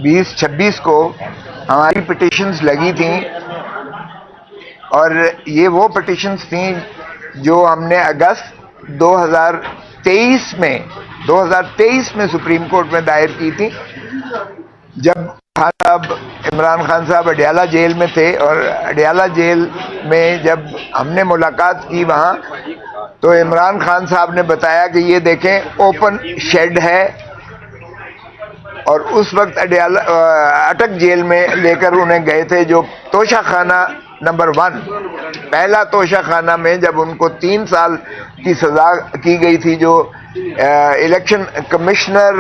2026 کو ہماری پٹیشنز لگی تھیں، اور یہ وہ پٹیشنز تھیں جو ہم نے اگست 2023 میں سپریم کورٹ میں دائر کی تھی، جب عمران خان صاحب اڈیالہ جیل میں تھے. اور اڈیالہ جیل میں جب ہم نے ملاقات کی وہاں، تو عمران خان صاحب نے بتایا کہ یہ دیکھیں اوپن شیڈ ہے، اور اس وقت اٹک جیل میں لے کر انہیں گئے تھے، جو توشہ خانہ نمبر 1، پہلا توشہ خانہ میں جب ان کو 3 سال کی سزا کی گئی تھی، جو الیکشن کمشنر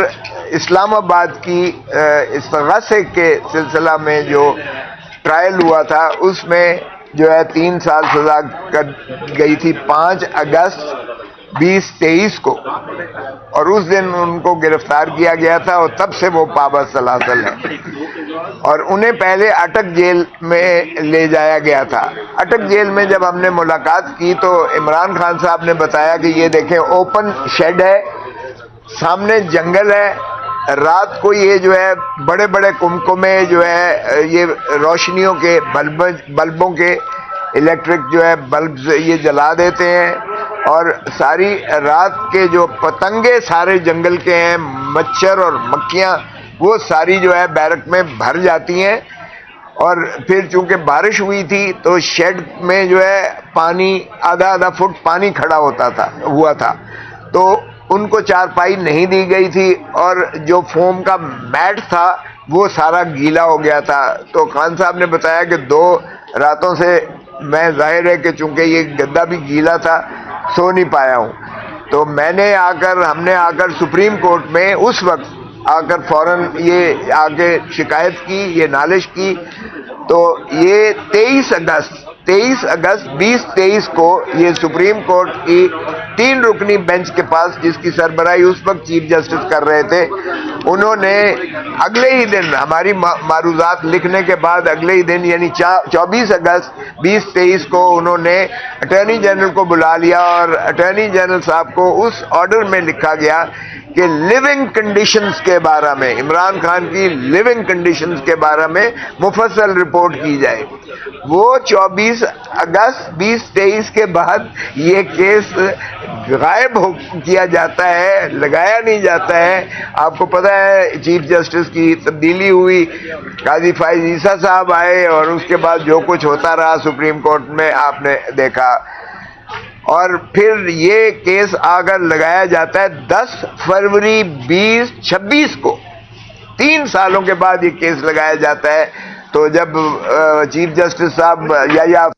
اسلام آباد کی استغاثے کے سلسلہ میں جو ٹرائل ہوا تھا، اس میں جو ہے 3 سال سزا گئی تھی 5 اگست 2023 کو، اور اس دن ان کو گرفتار کیا گیا تھا، اور تب سے وہ پابند سلاسل ہیں، اور انہیں پہلے اٹک جیل میں لے جایا گیا تھا. اٹک جیل میں جب ہم نے ملاقات کی تو عمران خان صاحب نے بتایا کہ یہ دیکھیں اوپن شیڈ ہے، سامنے جنگل ہے، رات کو یہ جو ہے بڑے بڑے کمکمے جو ہے یہ روشنیوں کے بلبوں کے الیکٹرک جو ہے بلبز یہ جلا دیتے ہیں، اور ساری رات کے جو پتنگے سارے جنگل کے ہیں، مچھر اور مکھیاں، وہ ساری جو ہے بیرک میں بھر جاتی ہیں. اور پھر چونکہ بارش ہوئی تھی تو شیڈ میں جو ہے پانی آدھا فٹ پانی کھڑا ہوا تھا، تو ان کو چارپائی نہیں دی گئی تھی، اور جو فوم کا میٹ تھا وہ سارا گیلا ہو گیا تھا. تو خان صاحب نے بتایا کہ 2 راتوں سے میں ظاہر ہے کہ چونکہ یہ گدا بھی گیلا تھا سو نہیں پایا ہوں. تو ہم نے آ کر سپریم کورٹ میں اس وقت آ کر فوراً یہ آگے شکایت کی، یہ نالش کی. تو یہ 23 اگست 2023 کو یہ سپریم کورٹ کی 3 رکنی بینچ کے پاس، جس کی سربراہی اس وقت چیف جسٹس کر رہے تھے، انہوں نے اگلے ہی دن ہماری معروضات لکھنے کے بعد اگلے ہی دن یعنی 24 اگست 2023 کو انہوں نے اٹارنی جنرل کو بلا لیا، اور اٹارنی جنرل صاحب کو اس آرڈر میں لکھا گیا کہ لیونگ کنڈیشنز کے بارے میں، عمران خان کی لیونگ کنڈیشنز کے بارے میں مفصل رپورٹ کی جائے. وہ 24 اگست 2023 کے بعد یہ کیس غائب کیا جاتا ہے، لگایا نہیں جاتا ہے. آپ کو پتہ ہے چیف جسٹس کی تبدیلی ہوئی، قاضی فائز عیسیٰ صاحب آئے، اور اس کے بعد جو کچھ ہوتا رہا سپریم کورٹ میں آپ نے دیکھا. اور پھر یہ کیس آگر لگایا جاتا ہے 10 فروری 2026 کو، 3 سالوں کے بعد یہ کیس لگایا جاتا ہے. تو جب چیف جسٹس صاحب یا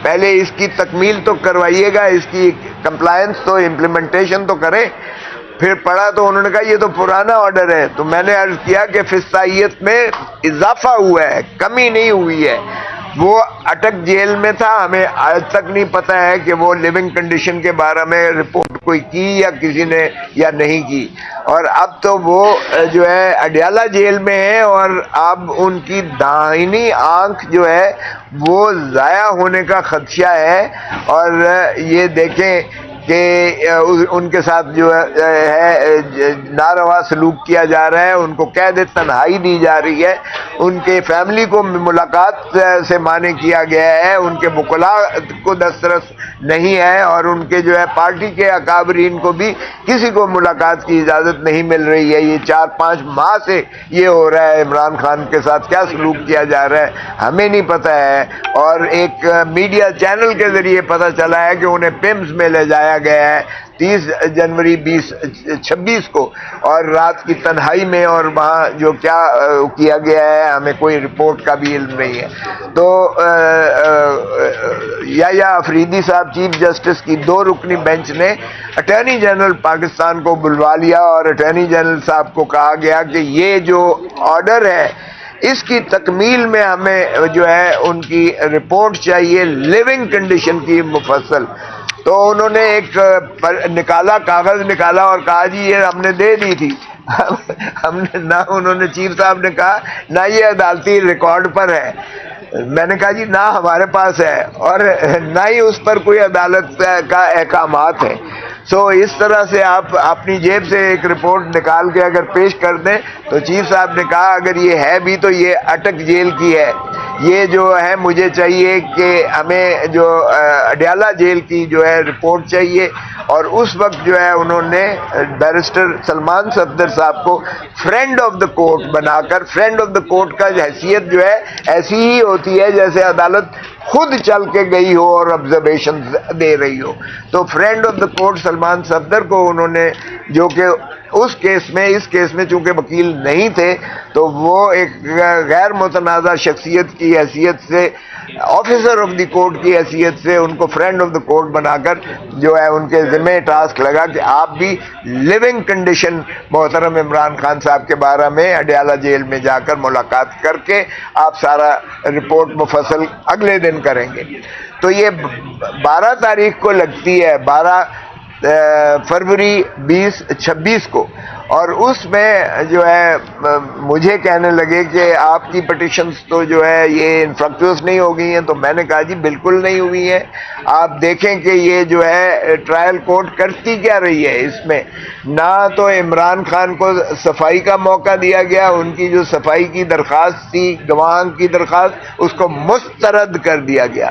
پہلے اس کی تکمیل تو کروائیے گا، اس کی کمپلائنس تو امپلیمنٹیشن تو کریں. پھر پڑھا تو انہوں نے کہا یہ تو پرانا آرڈر ہے. تو میں نے عرض کیا کہ فسطائیت میں اضافہ ہوا ہے، کمی نہیں ہوئی ہے. وہ اٹک جیل میں تھا، ہمیں آج تک نہیں پتہ ہے کہ وہ لیونگ کنڈیشن کے بارے میں رپورٹ کوئی کی یا کسی نے یا نہیں کی. اور اب تو وہ جو ہے اڈیالہ جیل میں ہیں، اور اب ان کی داہنی آنکھ جو ہے وہ ضائع ہونے کا خدشہ ہے. اور یہ دیکھیں کہ ان کے ساتھ جو ہے ناروا سلوک کیا جا رہا ہے، ان کو قید تنہائی دی جا رہی ہے، ان کے فیملی کو ملاقات سے مانع کیا گیا ہے، ان کے وکلاء کو دسترس نہیں ہے، اور ان کے جو ہے پارٹی کے اکابرین کو بھی کسی کو ملاقات کی اجازت نہیں مل رہی ہے. یہ 4-5 ماہ سے یہ ہو رہا ہے. عمران خان کے ساتھ کیا سلوک کیا جا رہا ہے ہمیں نہیں پتہ ہے. اور ایک میڈیا چینل کے ذریعے پتہ چلا ہے کہ انہیں پیمز میں لے جایا گیا ہے 30 جنوری 2026 کو، اور رات کی تنہائی میں، اور وہاں جو کیا کیا گیا ہے ہمیں کوئی رپورٹ کا بھی علم نہیں ہے. تو یا افریدی صاحب چیف جسٹس کی 2 رکنی بینچ نے اٹارنی جنرل پاکستان کو بلوا لیا، اور اٹارنی جنرل صاحب کو کہا گیا کہ یہ جو آرڈر ہے اس کی تکمیل میں ہمیں جو ہے ان کی رپورٹ چاہیے لیونگ کنڈیشن کی مفصل. تو انہوں نے ایک کاغذ نکالا اور کہا جی یہ ہم نے دے دی تھی. ہم نے نہ، انہوں نے چیف صاحب نے کہا نہ یہ عدالتی ریکارڈ پر ہے. میں نے کہا جی نہ ہمارے پاس ہے، اور نہ ہی اس پر کوئی عدالت کا احکامات ہے. سو اس طرح سے آپ اپنی جیب سے ایک رپورٹ نکال کے اگر پیش کر دیں تو چیف صاحب نے کہا اگر یہ ہے بھی تو یہ اٹک جیل کی ہے. یہ جو ہے مجھے چاہیے کہ ہمیں جو اڈیالہ جیل کی جو ہے رپورٹ چاہیے. اور اس وقت جو ہے انہوں نے بیرسٹر سلمان صفدر صاحب کو فرینڈ آف دا کورٹ بنا کر, فرینڈ آف دا کورٹ کا حیثیت جو ہے ایسی ہی ہوتی ہے جیسے عدالت خود چل کے گئی ہو اور آبزرویشن دے رہی ہو, تو friend of the court Salman Safdar کو انہوں نے, جو کہ اس کیس میں چونکہ وکیل نہیں تھے تو وہ ایک غیر متنازع شخصیت کی حیثیت سے, آفیسر آف دی کورٹ کی حیثیت سے ان کو فرینڈ آف دا کورٹ بنا کر جو ہے ان کے ذمہ ٹاسک لگا کہ آپ بھی لیونگ کنڈیشن محترم عمران خان صاحب کے بارے میں اڈیالہ جیل میں جا کر ملاقات کر کے آپ سارا رپورٹ مفصل اگلے دن کریں گے. تو یہ 12 تاریخ کو لگتی ہے, 12 فروری 2026 کو, اور اس میں جو ہے مجھے کہنے لگے کہ آپ کی پٹیشنز تو جو ہے یہ انفرکچوس نہیں ہو گئی ہیں, تو میں نے کہا جی بالکل نہیں ہوئی ہیں. آپ دیکھیں کہ یہ جو ہے ٹرائل کورٹ کرتی کیا رہی ہے, اس میں نہ تو عمران خان کو صفائی کا موقع دیا گیا, ان کی جو صفائی کی درخواست تھی, گواہ کی درخواست, اس کو مسترد کر دیا گیا.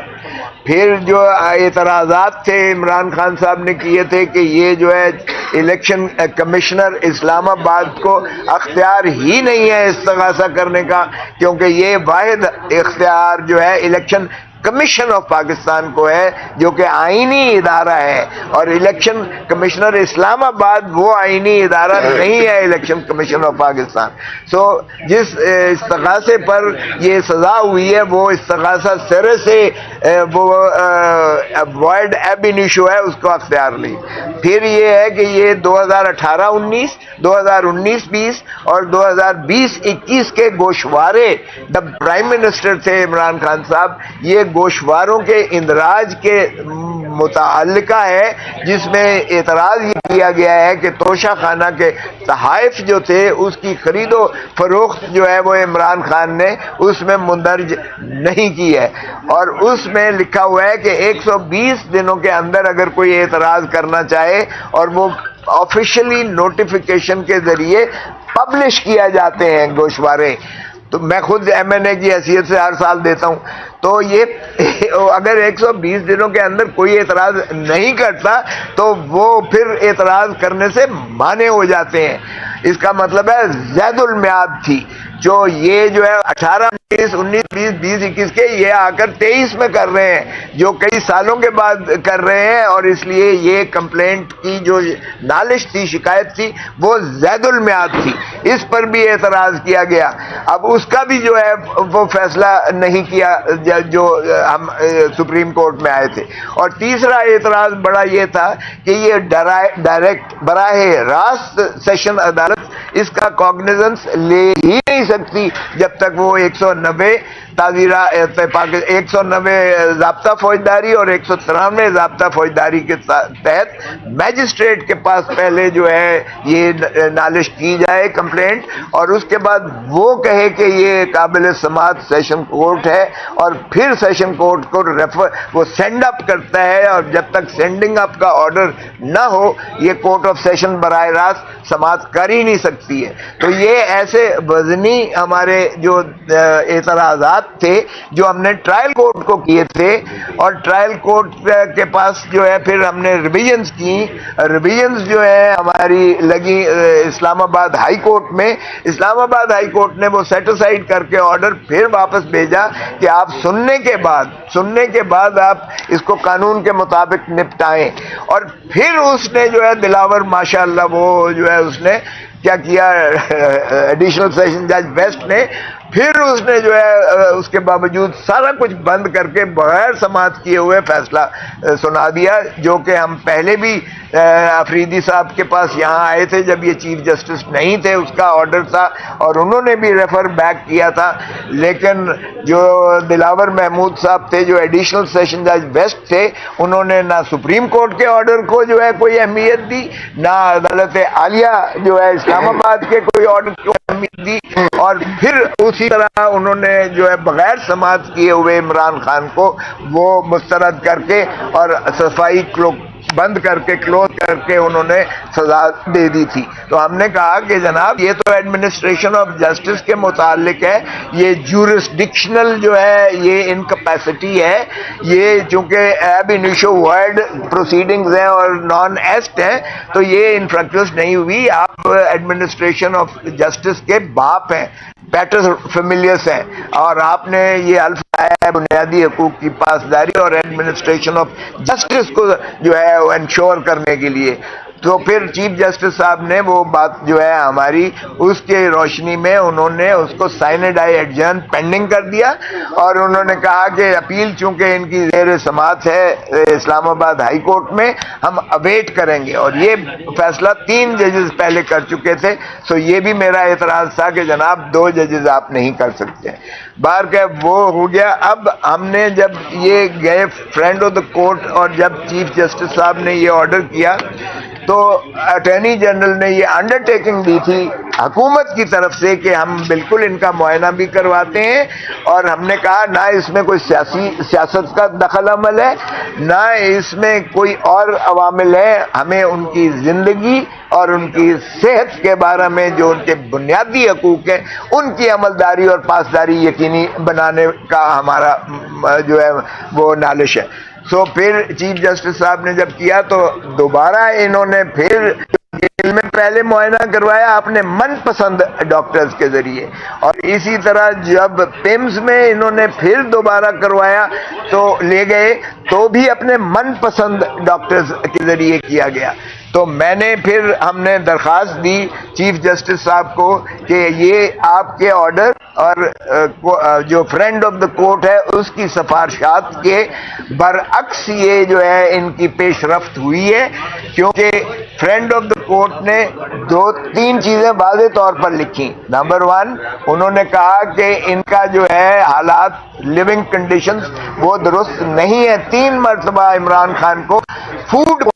پھر جو اعتراضات تھے عمران خان صاحب نے کیے تھے کہ یہ جو ہے الیکشن کمشنر اسلام آباد کو اختیار ہی نہیں ہے استغاثہ کرنے کا, کیونکہ یہ واحد اختیار جو ہے الیکشن کمیشن آف پاکستان کو ہے جو کہ آئینی ادارہ ہے, اور الیکشن کمشنر اسلام آباد وہ آئینی ادارہ نہیں ہے الیکشن کمیشن آف پاکستان. سو جس استغاثے پر یہ سزا ہوئی ہے وہ استغاثہ سرے سے وہ وائڈ ایب انیشو ہے, اس کو اختیار نہیں. پھر یہ ہے کہ یہ 2018-19, 2019-20 اور 2020-21 کے گوشوارے جب پرائم منسٹر تھے عمران خان صاحب, یہ گوشواروں کے اندراج کے متعلقہ ہے, جس میں اعتراض یہ کیا گیا ہے کہ توشہ خانہ کے تحائف جو تھے اس کی خرید و فروخت جو ہے وہ عمران خان نے اس میں مندرج نہیں کی ہے, اور اس میں لکھا ہوا ہے کہ 120 دنوں کے اندر اگر کوئی اعتراض کرنا چاہے اور وہ آفیشلی نوٹیفیکیشن کے ذریعے پبلش کیا جاتے ہیں گوشوارے, تو میں خود MNA کی حیثیت سے ہر سال دیتا ہوں, تو یہ اگر 120 دنوں کے اندر کوئی اعتراض نہیں کرتا تو وہ پھر اعتراض کرنے سے مانے ہو جاتے ہیں. اس کا مطلب ہے زید المیعاد تھی جو یہ جو ہے 18, 19, 20, 21 کے یہ آ کر 23 میں کر رہے ہیں, جو کئی سالوں کے بعد کر رہے ہیں, اور اس لیے یہ کمپلینٹ کی جو نالش تھی, شکایت تھی, وہ زید المیعاد تھی. اس پر بھی اعتراض کیا گیا. اب اس کا بھی جو ہے وہ فیصلہ نہیں کیا جو ہم سپریم کورٹ میں آئے تھے. اور تیسرا اعتراض بڑا یہ تھا کہ یہ ڈائریکٹ براہ راست سیشن عدالت اس کا کاگنیزنس لے ہی نہیں سکتی جب تک وہ 190 ضابطہ فوجداری اور 193 ضابطہ فوجداری کے تحت میجسٹریٹ کے پاس پہلے جو ہے یہ نالش کی جائے کمپلینٹ, اور اس کے بعد وہ کہے کہ یہ قابل سماعت سیشن کورٹ ہے, اور پھر سیشن کورٹ کو وہ سینڈ اپ کرتا ہے, اور جب تک سینڈنگ اپ کا آرڈر نہ ہو یہ کورٹ آف سیشن براہ راست سماعت کر ہی نہیں سکتی ہے. تو یہ ایسے وزنی ہمارے جو اعتراضات تھے جو ہم نے ٹرائل کورٹ کو کیے تھے, اور ٹرائل کورٹ کے پاس جو ہے پھر ہم نے ریویژنز کی. ریویژنز جو ہے ہماری لگی اسلام آباد ہائی کورٹ میں. اسلام آباد ہائی کورٹ نے وہ سیٹ اسائڈ کر کے آرڈر پھر واپس بھیجا کہ آپ سننے کے بعد آپ اس کو قانون کے مطابق نپٹائیں. اور پھر اس نے جو ہے دلاور ماشاءاللہ وہ جو ہے اس نے کیا کیا, ایڈیشنل سیشن جج ویسٹ نے پھر اس نے جو ہے اس کے باوجود سارا کچھ بند کر کے بغیر سماعت کیے ہوئے فیصلہ سنا دیا, جو کہ ہم پہلے بھی افریدی صاحب کے پاس یہاں آئے تھے جب یہ چیف جسٹس نہیں تھے, اس کا آرڈر تھا اور انہوں نے بھی ریفر بیک کیا تھا. لیکن جو دلاور محمود صاحب تھے جو ایڈیشنل سیشن جج ویسٹ تھے, انہوں نے نہ سپریم کورٹ کے آرڈر کو جو ہے کوئی اہمیت دی, نہ عدالت عالیہ جو ہے اسلام آباد کے کوئی آرڈر کو اہمیت دی, اور پھر اسی طرح انہوں نے جو ہے بغیر سماعت کیے ہوئے عمران خان کو وہ مسترد کر کے اور صفائی بند کر کے کلوز کر کے انہوں نے سزا دے دی تھی. تو ہم نے کہا کہ جناب یہ تو ایڈمنسٹریشن آف جسٹس کے متعلق ہے, یہ جورسڈکشنل جو ہے یہ انکیپیسٹی ہے, یہ چونکہ ایب انیشو ورڈ پروسیڈنگز ہیں اور نان ایسٹ ہیں تو یہ انفریکچوس نہیں ہوئی. آپ ایڈمنسٹریشن آف جسٹس کے باپ ہیں, پیٹر فیملیس ہیں, اور آپ نے یہ الف لایا ہے بنیادی حقوق کی پاسداری اور ایڈمنسٹریشن آف جسٹس کو جو ہے انشور کرنے کے لیے. تو پھر چیف جسٹس صاحب نے وہ بات جو ہے ہماری اس کے روشنی میں انہوں نے اس کو سائنڈ آئی ایڈجرن پینڈنگ کر دیا, اور انہوں نے کہا کہ اپیل چونکہ ان کی زیر سماعت ہے اسلام آباد ہائی کورٹ میں, ہم اویٹ کریں گے. اور یہ فیصلہ 3 ججز پہلے کر چکے تھے, سو یہ بھی میرا اعتراض تھا کہ جناب 2 ججز آپ نہیں کر سکتے. بار کہ وہ ہو گیا. اب ہم نے جب یہ گئے فرینڈ آف دا کورٹ, اور جب چیف جسٹس صاحب نے یہ آرڈر کیا تو اٹارنی جنرل نے یہ انڈر ٹیکنگ دی تھی حکومت کی طرف سے کہ ہم بالکل ان کا معائنہ بھی کرواتے ہیں, اور ہم نے کہا نہ اس میں کوئی سیاست کا دخل عمل ہے, نہ اس میں کوئی اور عوامل ہے. ہمیں ان کی زندگی اور ان کی صحت کے بارے میں جو ان کے بنیادی حقوق ہیں ان کی عملداری اور پاسداری یقینی بنانے کا ہمارا جو ہے وہ نالش ہے. سو پھر چیف جسٹس صاحب نے جب کیا تو دوبارہ انہوں نے پھر جیل میں پہلے معائنہ کروایا اپنے من پسند ڈاکٹرز کے ذریعے, اور اسی طرح جب پیمز میں انہوں نے پھر دوبارہ کروایا تو لے گئے تو بھی اپنے من پسند ڈاکٹرز کے ذریعے کیا گیا. تو میں نے پھر ہم نے درخواست دی چیف جسٹس صاحب کو کہ یہ آپ کے آرڈر اور جو فرینڈ آف دا کورٹ ہے اس کی سفارشات کے برعکس یہ جو ہے ان کی پیش رفت ہوئی ہے, کیونکہ فرینڈ آف دا کورٹ نے 2-3 چیزیں واضح طور پر لکھی. نمبر 1, انہوں نے کہا کہ ان کا جو ہے حالات لیونگ کنڈیشنز وہ درست نہیں ہے. 3 مرتبہ عمران خان کو فوڈ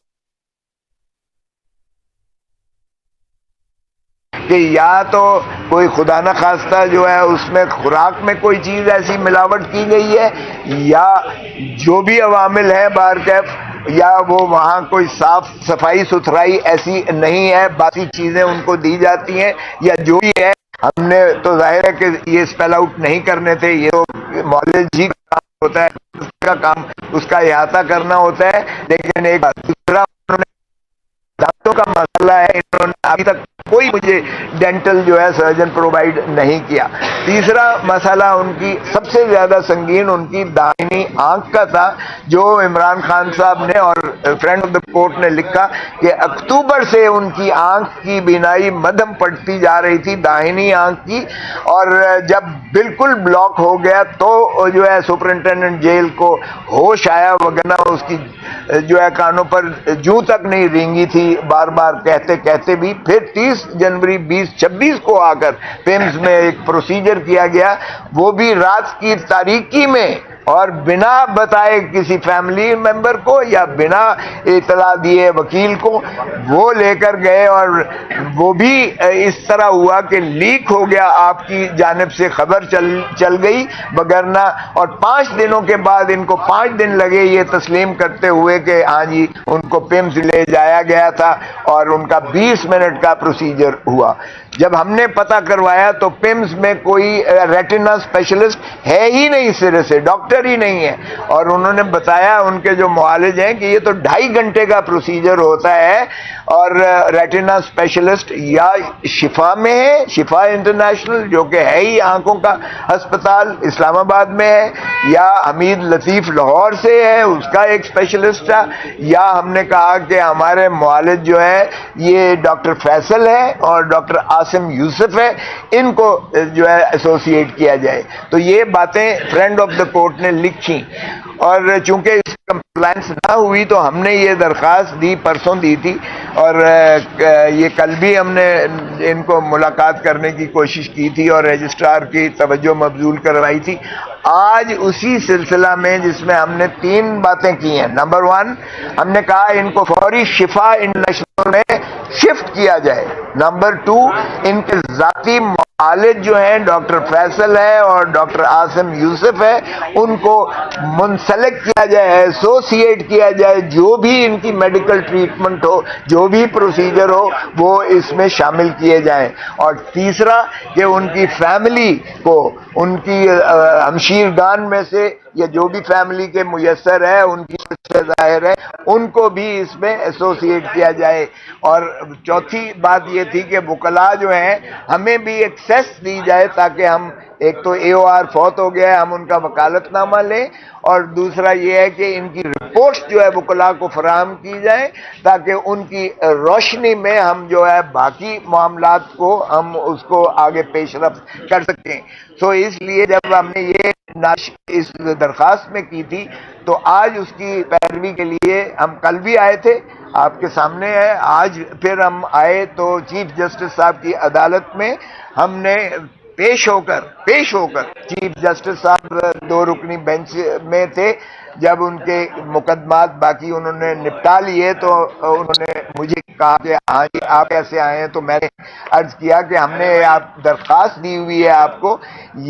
کہ یا تو کوئی خدا نخواستہ جو ہے اس میں خوراک میں کوئی چیز ایسی ملاوٹ کی گئی ہے, یا جو بھی عوامل ہیں بارکیف, یا وہ وہاں کوئی صاف صفائی ستھرائی ایسی نہیں ہے, باقی چیزیں ان کو دی جاتی ہیں, یا جو بھی ہے. ہم نے تو ظاہر ہے کہ یہ اسپیل آؤٹ نہیں کرنے تھے, یہ تو معالج جی کا کام ہوتا ہے, اس کا کام اس کا احاطہ کرنا ہوتا ہے. لیکن ایک دوسرا انہوں نے دانتوں کا مسئلہ ہے, انہوں نے ابھی تک کوئی مجھے ڈینٹل جو ہے سرجن پرووائڈ نہیں کیا. تیسرا مسئلہ ان کی سب سے زیادہ سنگین ان کی داہنی آنکھ کا تھا, جو عمران خان صاحب نے اور فرینڈ آف دا کورٹ نے لکھا کہ اکتوبر سے ان کی آنکھ کی بینائی مدھم پڑتی جا رہی تھی, داہنی آنکھ کی, اور جب بالکل بلاک ہو گیا تو جو ہے سپرنٹینڈنٹ جیل کو ہوش آیا, وگرنہ اس کی جو ہے کانوں پر جوں تک نہیں رینگی تھی بار بار کہتے کہتے بھی. پھر 30 جنوری 2026 کو آ کر پیمز میں ایک پروسیجر کیا گیا, وہ بھی رات کی تاریکی میں اور بنا بتائے کسی فیملی ممبر کو یا بنا اطلاع دیے وکیل کو وہ لے کر گئے, اور وہ بھی اس طرح ہوا کہ لیک ہو گیا, آپ کی جانب سے خبر چل گئی وگرنہ. اور 5 دنوں کے بعد ان کو 5 دن لگے یہ تسلیم کرتے ہوئے کہ ہاں جی ان کو پیمز لے جایا گیا تھا, اور ان کا 20 منٹ کا پروسیجر ہوا. جب ہم نے پتہ کروایا تو پیمز میں کوئی ریٹنا اسپیشلسٹ ہے ہی نہیں, سرے سے ڈاکٹر ہی نہیں ہے, اور انہوں نے بتایا ان کے جو معالج ہیں کہ یہ تو 2.5 گھنٹے کا پروسیجر ہوتا ہے, اور ریٹنا اسپیشلسٹ یا شفا میں ہے, شفا انٹرنیشنل جو کہ ہے ہی آنکھوں کا ہسپتال اسلام آباد میں ہے, یا حمید لطیف لاہور سے ہے اس کا ایک اسپیشلسٹ ہے, یا ہم نے کہا کہ ہمارے معالج جو ہے یہ ڈاکٹر فیصل ہے اور ڈاکٹر عاصم یوسف ہے, ان کو جو ہے ایسوسیٹ کیا جائے. تو یہ باتیں فرینڈ آف دا کورٹ نے لکھی, اور چونکہ اس کمپلائنس نہ ہوئی تو ہم نے یہ درخواست دی, پرسوں دی تھی, اور یہ کل بھی ہم نے ان کو ملاقات کرنے کی کوشش کی تھی اور رجسٹرار کی توجہ مبذول کروائی تھی. آج اسی سلسلہ میں جس میں ہم نے 3 باتیں کی ہیں. نمبر 1, ہم نے کہا ان کو فوری شفا انٹرنیشنل میں شفٹ کیا جائے. نمبر 2, ان کے ذاتی والد جو ہیں ڈاکٹر فیصل ہے اور ڈاکٹر عاصم یوسف ہے، ان کو منسلک کیا جائے، ایسوسیٹ کیا جائے، جو بھی ان کی میڈیکل ٹریٹمنٹ ہو، جو بھی پروسیجر ہو، وہ اس میں شامل کیے جائیں۔ اور تیسرا کہ ان کی فیملی کو، ان کی ہمشیرگان میں سے یا جو بھی فیملی کے میسر ہے، ان کی سے ظاہر ہے، ان کو بھی اس میں ایسوسیٹ کیا جائے۔ اور چوتھی بات یہ تھی کہ وکلاء جو ہیں ہمیں بھی ایکسیس دی جائے، تاکہ ہم، ایک تو اے او آر فوت ہو گیا ہے، ہم ان کا وکالت نامہ لیں، اور دوسرا یہ ہے کہ ان کی رپورٹس جو ہے وکلاء کو فراہم کی جائیں، تاکہ ان کی روشنی میں ہم جو ہے باقی معاملات کو ہم اس کو آگے پیش رفت کر سکیں۔ تو اس لیے جب ہم نے یہ اس درخواست میں کی تھی، تو آج اس کی پیروی کے لیے ہم کل بھی آئے تھے، آپ کے سامنے ہے، آج پھر ہم آئے تو چیف جسٹس صاحب کی عدالت میں ہم نے پیش ہو کر چیف جسٹس صاحب دو رکنی بینچ میں تھے، جب ان کے مقدمات باقی انہوں نے نپٹا لیے تو انہوں نے مجھے کہا کہ ہاں جی آپ کیسے آئے ہیں، تو میں نے عرض کیا کہ ہم نے آپ درخواست دی ہوئی ہے آپ کو،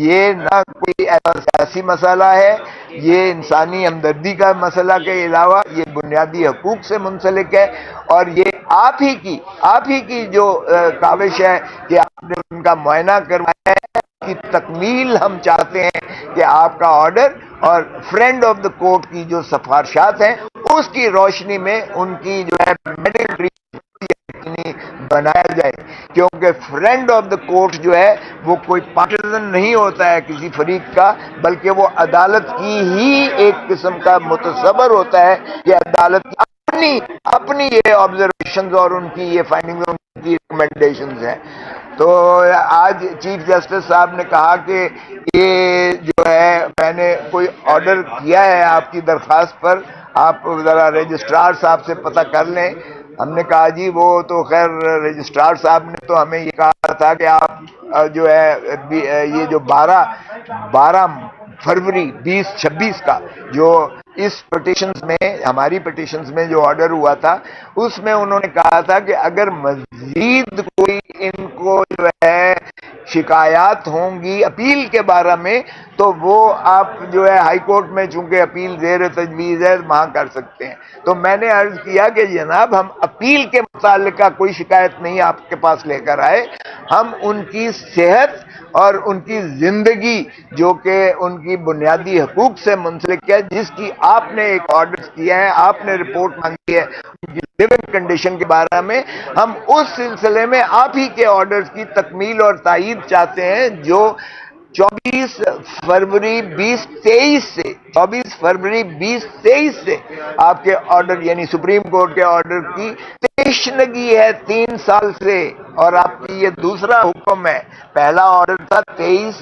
یہ نہ کوئی ایسا سیاسی مسئلہ ہے، یہ انسانی ہمدردی کا مسئلہ کے علاوہ یہ بنیادی حقوق سے منسلک ہے، اور یہ آپ ہی کی جو کاوش ہے کہ آپ نے ان کا معائنہ کروایا ہے کی تکمیل ہم چاہتے ہیں، کہ آپ کا آرڈر اور فرینڈ آف دا کورٹ کی جو سفارشات ہیں اس کی روشنی میں ان کی جو ہے میڈیکل بنایا جائے، کیونکہ فرینڈ آف دا کورٹ جو ہے وہ کوئی پارٹیزن نہیں ہوتا ہے کسی فریق کا، بلکہ وہ عدالت کی ہی ایک قسم کا متصور ہوتا ہے کہ عدالت کی اپنی یہ آبزرویشنز اور ان کی یہ فائنڈنگز، ان کی ریکمنڈیشنز ہیں۔ تو آج چیف جسٹس صاحب نے کہا کہ یہ جو ہے میں نے کوئی آرڈر کیا ہے آپ کی درخواست پر، آپ ذرا رجسٹرار صاحب سے پتہ کر لیں۔ ہم نے کہا جی وہ تو خیر رجسٹرار صاحب نے تو ہمیں یہ کہا تھا کہ آپ جو ہے یہ جو 12 فروری 2026 کا جو اس پٹیشنز میں، ہماری پٹیشنز میں جو آرڈر ہوا تھا، اس میں انہوں نے کہا تھا کہ اگر مزید کوئی ان کو جو ہے شکایات ہوں گی اپیل کے بارے میں، تو وہ آپ جو ہے ہائی کورٹ میں چونکہ اپیل زیر تجویز ہے وہاں کر سکتے ہیں۔ تو میں نے عرض کیا کہ جناب ہم اپیل کے متعلقہ کوئی شکایت نہیں آپ کے پاس لے کر آئے، ہم ان کی صحت اور ان کی زندگی جو کہ ان کی بنیادی حقوق سے منسلک ہے، جس کی آپ نے ایک آرڈر کیا ہے، آپ نے رپورٹ مانگی ہے ان کی لیونگ کنڈیشن کے بارے میں، ہم اس سلسلے میں آپ ہی کے آرڈرز کی تکمیل اور تائید چاہتے ہیں، جو 24 فروری 2023 سے آپ کے آرڈر یعنی سپریم کورٹ کے آرڈر کی تشنگی ہے 3 سال سے، اور آپ کی یہ دوسرا حکم ہے۔ پہلا آرڈر تھا 23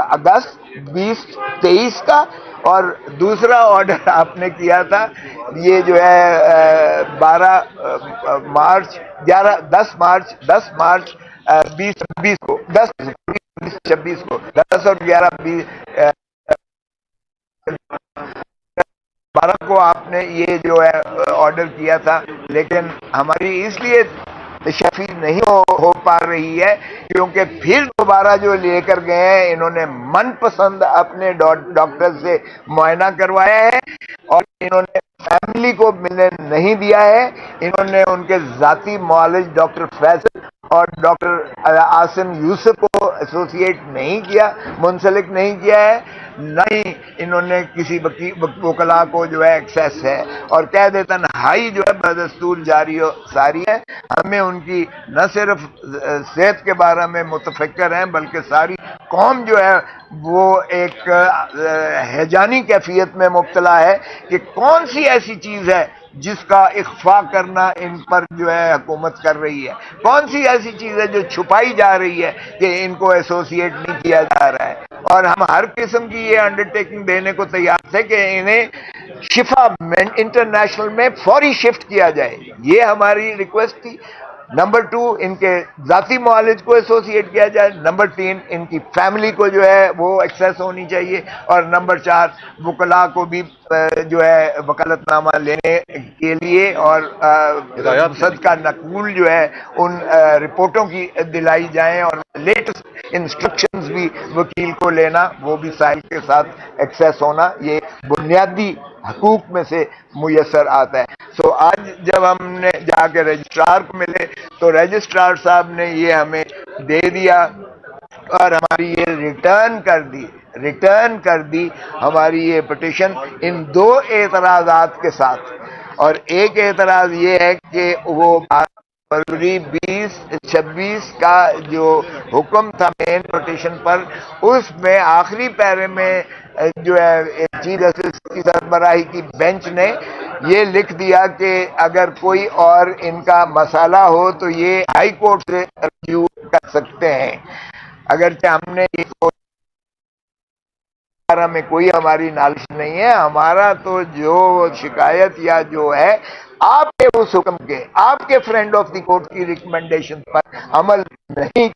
اگست 2023 کا، اور دوسرا آرڈر آپ نے کیا تھا یہ جو ہے 10 مارچ 2026 کو، 10 اور 11 12 کو آپ نے یہ جو ہے آرڈر کیا تھا، لیکن ہماری اس لیے شفیع نہیں ہو پا رہی ہے کیونکہ پھر دوبارہ جو لے کر گئے ہیں، انہوں نے من پسند اپنے ڈاکٹر سے معائنہ کروایا ہے، اور انہوں نے فیملی کو ملنے نہیں دیا ہے، انہوں نے ان کے ذاتی معالج ڈاکٹر فیصل اور ڈاکٹر عاصم یوسف کو ایسوسیٹ نہیں کیا، منسلک نہیں کیا ہے، نہ ہی انہوں نے کسی وکلاء کو جو ہے ایکسیس ہے، اور کہہ دے تنہائی جو ہے بدستور جاری و ساری ہے۔ ہمیں ان کی نہ صرف صحت کے بارے میں متفکر ہیں، بلکہ ساری قوم جو ہے وہ ایک ہیجانی کیفیت میں مبتلا ہے کہ کون سی ایسی چیز ہے جس کا اخفاء کرنا ان پر جو ہے حکومت کر رہی ہے، کون سی ایسی چیز ہے جو چھپائی جا رہی ہے کہ ان کو ایسوسیٹ نہیں کیا جا رہا ہے، اور ہم ہر قسم کی یہ انڈرٹیکنگ دینے کو تیار تھے کہ انہیں شفا انٹرنیشنل میں فوری شفٹ کیا جائے، یہ ہماری ریکویسٹ تھی۔ نمبر 2 ان کے ذاتی معالج کو ایسوسیٹ کیا جائے، نمبر 3 ان کی فیملی کو جو ہے وہ ایکسیس ہونی چاہیے، اور نمبر 4 وکلاء کو بھی جو ہے وکالت نامہ لینے کے لیے اور مصدقہ نقول جو ہے ان رپورٹوں کی دلائی جائیں، اور لیٹسٹ انسٹرکشنز بھی وکیل کو لینا، وہ بھی سائل کے ساتھ ایکسیس ہونا، یہ بنیادی حقوق میں سے میسر آتا ہے۔ سو آج جب ہم نے جا کے رجسٹرار کو ملے تو رجسٹرار صاحب نے یہ ہمیں دے دیا اور ہماری یہ ریٹرن کر دی ہماری یہ پٹیشن ان 2 اعتراضات کے ساتھ۔ اور ایک اعتراض یہ ہے کہ وہ فروری 2026 کا جو حکم تھا مین پٹیشن پر، اس میں آخری پیرے میں جو ہے چیف جسٹس کی سربراہی کی بینچ نے یہ لکھ دیا کہ اگر کوئی اور ان کا مسئلہ ہو تو یہ ہائی کورٹ سے رجوع کر سکتے ہیں، اگرچہ ہم نے یہ میں کوئی ہماری نالش نہیں ہے، ہمارا تو جو شکایت یا جو ہے آپ کے اس حکم کے، آپ کے فرینڈ آف دی کورٹ کی ریکمنڈیشن پر عمل نہیں،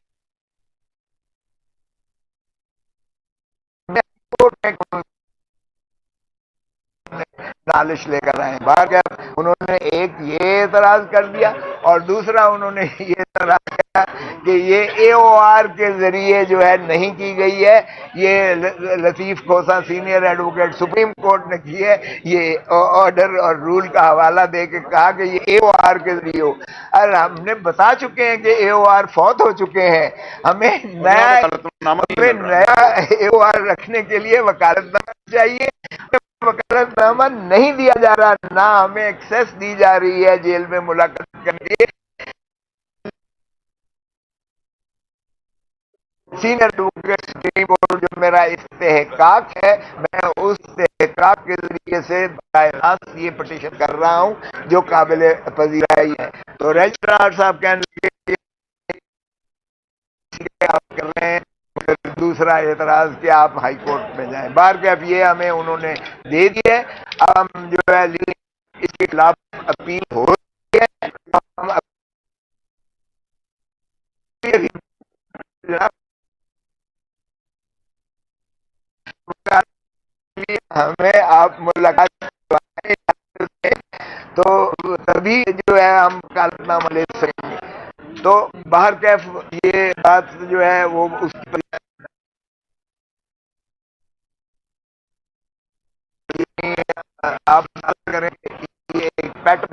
نالش لے کر آئے باہر گیا۔ انہوں نے ایک یہ اعتراض کر دیا، اور دوسرا انہوں نے یہ اعتراض کیا کہ یہ اے او آر کے ذریعے جو ہے نہیں کی گئی ہے، یہ Latif Khosa senior advocate supreme court نے کی ہے، یہ آرڈر اور رول کا حوالہ دے کے کہا کہ یہ اے او آر کے ذریعے ہو۔ اور ہم نے بتا چکے ہیں کہ اے او آر فوت ہو چکے ہیں، ہمیں نیا اے او آر رکھنے کے لیے وکالت نامہ چاہیے، وکالت نامہ نہیں دیا جا رہا، نہ ہمیں ایکسیس دی جا رہی ہے جیل میں ملاقات کرنے کے لیے۔ سینئر ایڈوکیٹ سپریم کورٹ جو میرا استحقاق ہے، میں اس استحقاق کے ذریعے سے براہ راست یہ پٹیشن کر رہا ہوں جو قابل پذیرائی ہے۔ تو رجسٹرار صاحب کہنے لگے آپ کر رہے ہیں، پھر دوسرا اعتراض کہ آپ ہائی کورٹ میں جائیں، بار کے اب یہ ہمیں انہوں نے دے دیا ہے، اب ہم جو ہے اس کے خلاف اپیل ہو رہی ہے، ہمیں آپ ملاقات تو تبھی جو ہے ہم وکالت نامہ لے سکیں گے۔ تو باہر کیف یہ بات جو ہے وہ اس پر آپ کریں کہ یہ ایک پیٹ